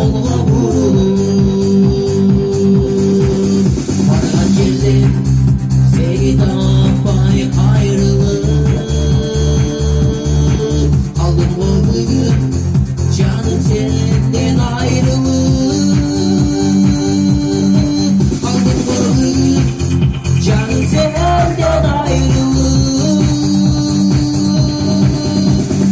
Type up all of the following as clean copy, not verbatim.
koluna vurulur. Bana geldim sevdam pay ayrılık. Aldım o bugün canım senden ayrılık. Aldım o bugün canım senden ayrılık.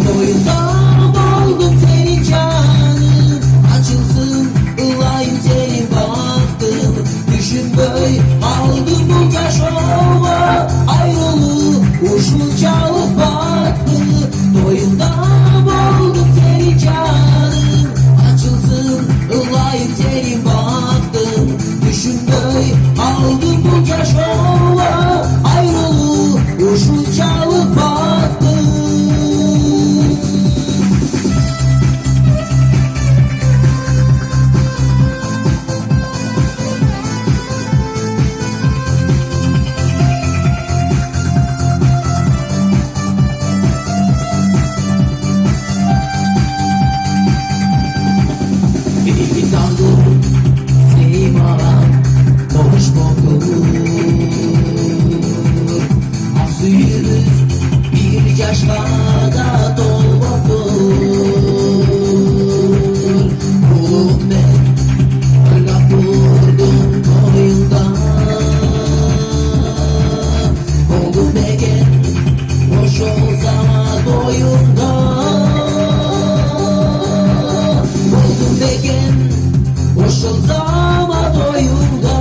Boyundan oldum senin canım, açılsın ılayım senin baktın. Düşün böyle aldım bu taş ova, ayrılık uçlu çalıp baktı. Boyundan oldum senin canım, açılsın ılayım senin baktın. Düşün böyle aldım bu taş ova, ayrılık uçlu çalıp baktı. Bir daldım seyman boş buldur. Aksıyırız bir yaşlarda dolmadır. Oğlum ben laf vurdum boyundan. Oğlum egen boş olsa boyundan. Oldum degen boş olsam doyumda.